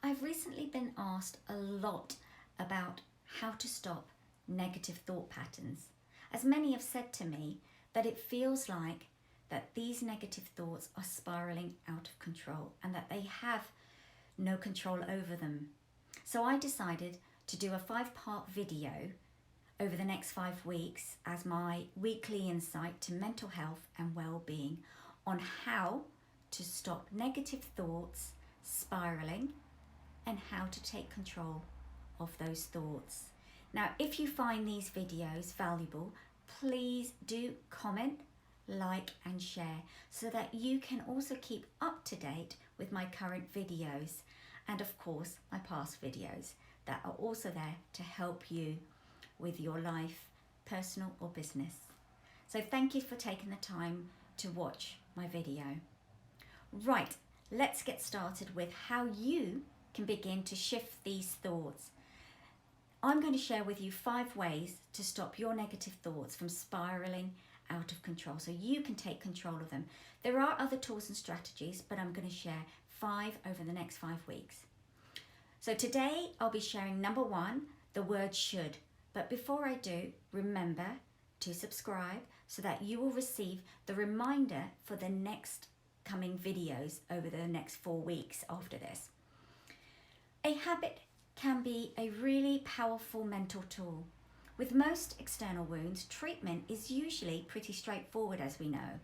I've recently been asked a lot about how to stop negative thought patterns, as many have said to me that it feels like that these negative thoughts are spiraling out of control and that they have no control over them. So I decided to do a 5-part video over the next 5 weeks as my weekly insight to mental health and well-being on how to stop negative thoughts spiraling and how to take control of those thoughts. Now, if you find these videos valuable, please do comment, like and share so that you can also keep up to date with my current videos and of course my past videos that are also there to help you with your life, personal or business. So thank you for taking the time to watch my video. Right, let's get started with how you can begin to shift these thoughts. I'm going to share with you 5 ways to stop your negative thoughts from spiraling out of control so you can take control of them. There are other tools and strategies, but I'm going to share 5 over the next 5 weeks. So today I'll be sharing number 1, the word should. But before I do, remember to subscribe so that you will receive the reminder for the next coming videos over the next 4 weeks after this. A habit can be a really powerful mental tool. With most external wounds, treatment is usually pretty straightforward, as we know.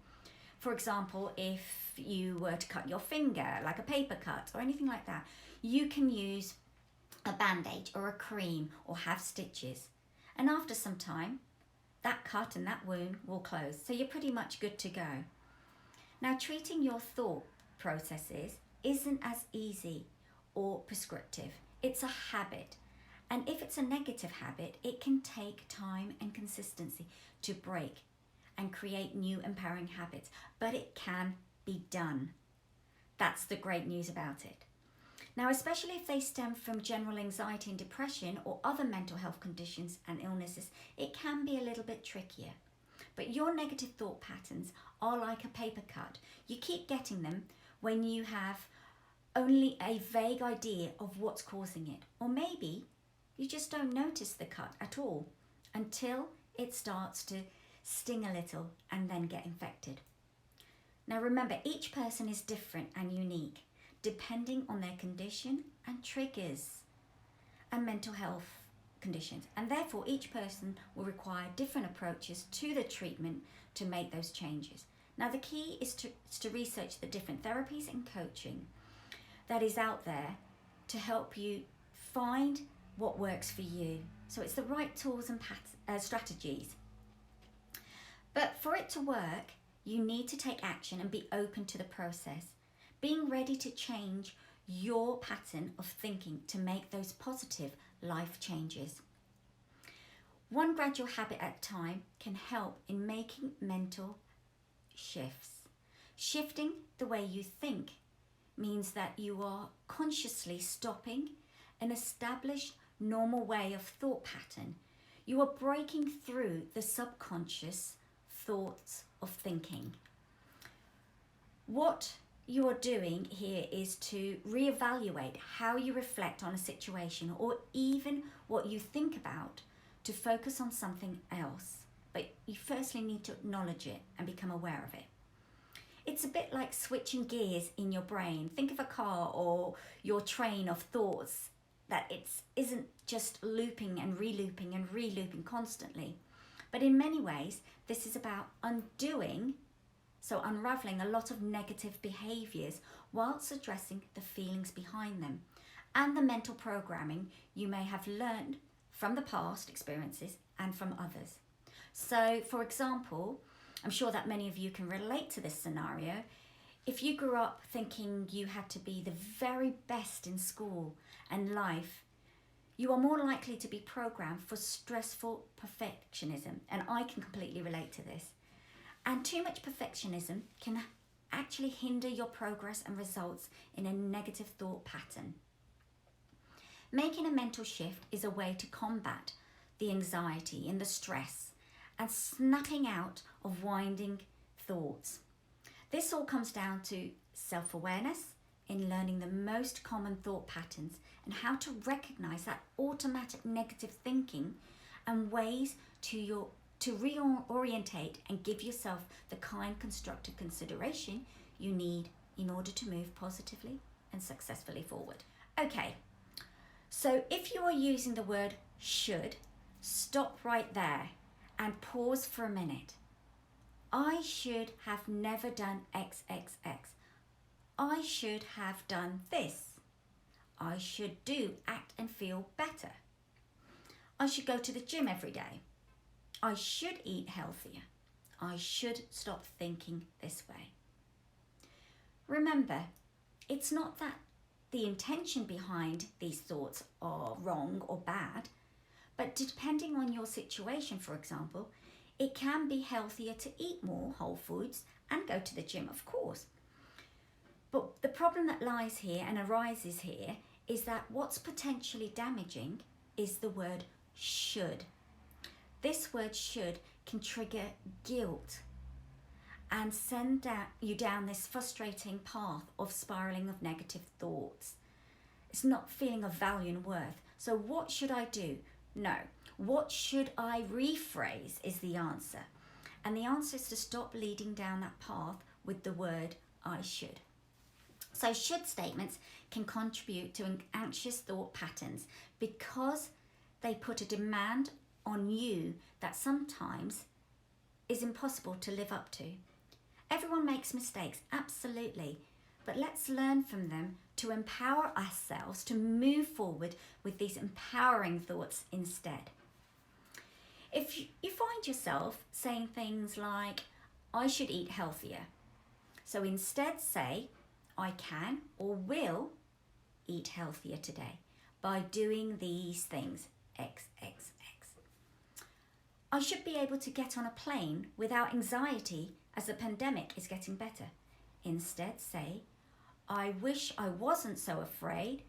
For example, if you were to cut your finger, like a paper cut or anything like that, you can use a bandage or a cream or have stitches. And after some time, that cut and that wound will close. So you're pretty much good to go. Now, treating your thought processes isn't as easy or prescriptive. It's a habit. And if it's a negative habit, it can take time and consistency to break and create new empowering habits, but it can be done. That's the great news about it. Now, especially if they stem from general anxiety and depression or other mental health conditions and illnesses, it can be a little bit trickier. But your negative thought patterns are like a paper cut. You keep getting them when you have only a vague idea of what's causing it. Or maybe you just don't notice the cut at all until it starts to sting a little and then get infected. Now remember, each person is different and unique, depending on their condition and triggers and mental health conditions. And therefore, each person will require different approaches to the treatment to make those changes. Now, the key is to research the different therapies and coaching that is out there to help you find what works for you. So it's the right tools and strategies. But for it to work, you need to take action and be open to the process, being ready to change your pattern of thinking to make those positive life changes. One gradual habit at a time can help in making mental shifts. Shifting the way you think means that you are consciously stopping an established normal way of thought pattern. You are breaking through the subconscious thoughts of thinking. What you are doing here is to reevaluate how you reflect on a situation or even what you think about to focus on something else. But you firstly need to acknowledge it and become aware of it. It's a bit like switching gears in your brain. Think of a car or your train of thoughts that it isn't just looping and relooping constantly. But in many ways, this is about undoing, so unraveling a lot of negative behaviours whilst addressing the feelings behind them and the mental programming you may have learned from the past experiences and from others. So, for example, I'm sure that many of you can relate to this scenario. If you grew up thinking you had to be the very best in school and life, you are more likely to be programmed for stressful perfectionism, and I can completely relate to this. And too much perfectionism can actually hinder your progress and results in a negative thought pattern. Making a mental shift is a way to combat the anxiety and the stress and snapping out of winding thoughts. This all comes down to self-awareness, in learning the most common thought patterns and how to recognize that automatic negative thinking and ways to reorientate and give yourself the kind, constructive consideration you need in order to move positively and successfully forward. Okay, so if you are using the word should, stop right there and pause for a minute. I should have never done XXX. I should have done this. I should do, act and feel better. I should go to the gym every day. I should eat healthier. I should stop thinking this way. Remember, it's not that the intention behind these thoughts are wrong or bad, but depending on your situation, for example, it can be healthier to eat more whole foods and go to the gym, of course. But the problem that lies here and arises here is that what's potentially damaging is the word should. This word should can trigger guilt and send you down this frustrating path of spiraling of negative thoughts. It's not feeling of value and worth. So what should I do? No. What should I rephrase is the answer. And the answer is to stop leading down that path with the word I should. So should statements can contribute to anxious thought patterns because they put a demand on you that sometimes is impossible to live up to. Everyone makes mistakes, absolutely, but let's learn from them to empower ourselves to move forward with these empowering thoughts instead. If you find yourself saying things like, I should eat healthier, so instead say, I can or will eat healthier today by doing these things, XXX. I should be able to get on a plane without anxiety as the pandemic is getting better. Instead say, I wish I wasn't so afraid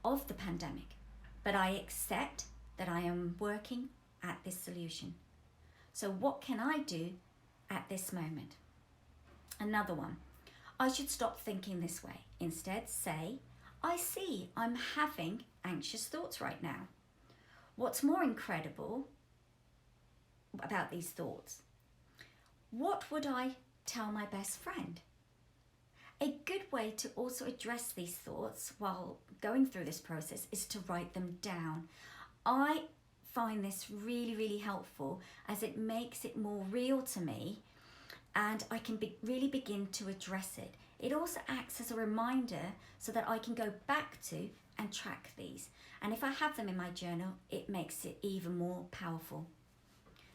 of the pandemic, but I accept that I am working at this solution. So what can I do at this moment? Another one, I should stop thinking this way. Instead say, I see I'm having anxious thoughts right now. What's more incredible about these thoughts? What would I tell my best friend? A good way to also address these thoughts while going through this process is to write them down. I find this really, really helpful as it makes it more real to me and I can really begin to address it. It also acts as a reminder so that I can go back to and track these. And if I have them in my journal, it makes it even more powerful.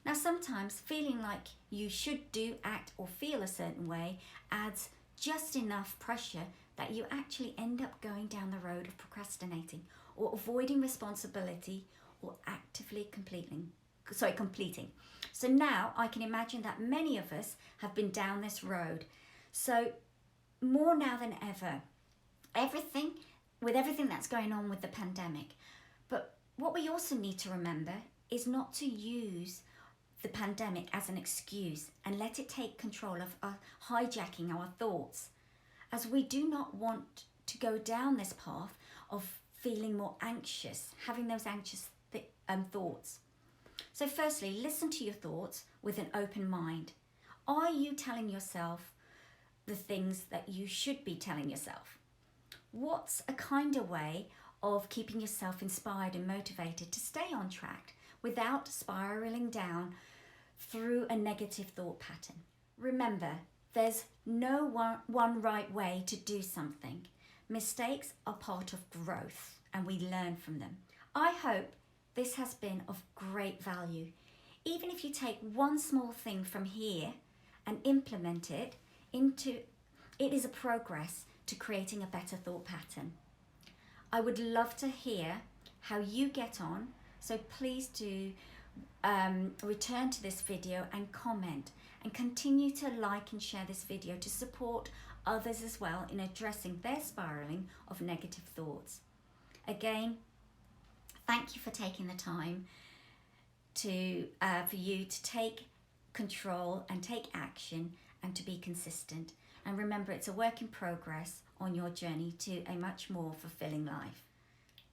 Now, sometimes feeling like you should do, act or feel a certain way adds just enough pressure that you actually end up going down the road of procrastinating or avoiding responsibility or actively completing. So now I can imagine that many of us have been down this road. So more now than ever, with everything that's going on with the pandemic. But what we also need to remember is not to use the pandemic as an excuse and let it take control of hijacking our thoughts, as we do not want to go down this path of feeling more anxious, having those anxious thoughts. So firstly, listen to your thoughts with an open mind. Are you telling yourself the things that you should be telling yourself? What's a kinder way of keeping yourself inspired and motivated to stay on track without spiraling down through a negative thought pattern? Remember, there's no one right way to do something. Mistakes are part of growth and we learn from them. I hope this has been of great value. Even if you take one small thing from here and implement it is a progress to creating a better thought pattern. I would love to hear how you get on, so please do return to this video and comment and continue to like and share this video to support others as well in addressing their spiraling of negative thoughts. Again, thank you for taking the time for you to take control and take action and to be consistent. And remember, it's a work in progress on your journey to a much more fulfilling life.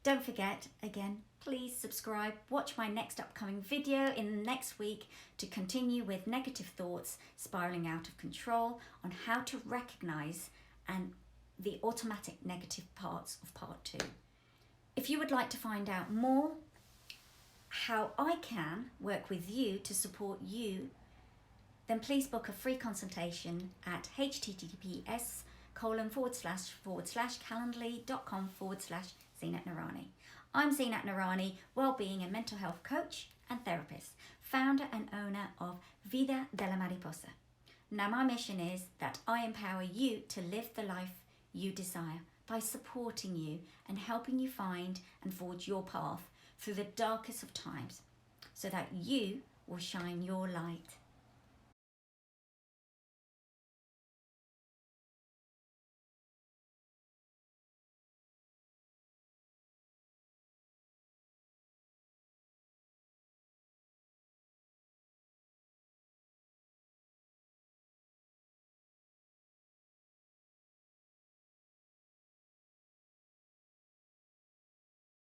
Don't forget, again, please subscribe. Watch my next upcoming video in the next week to continue with negative thoughts spiraling out of control, on how to recognize and the automatic negative parts of part 2. If you would like to find out more how I can work with you to support you, then please book a free consultation at https://calendly.com/Zinat Narani. I'm Zinat Narani, Wellbeing and Mental Health Coach and Therapist, founder and owner of Vida de la Mariposa. Now my mission is that I empower you to live the life you desire by supporting you and helping you find and forge your path through the darkest of times, so that you will shine your light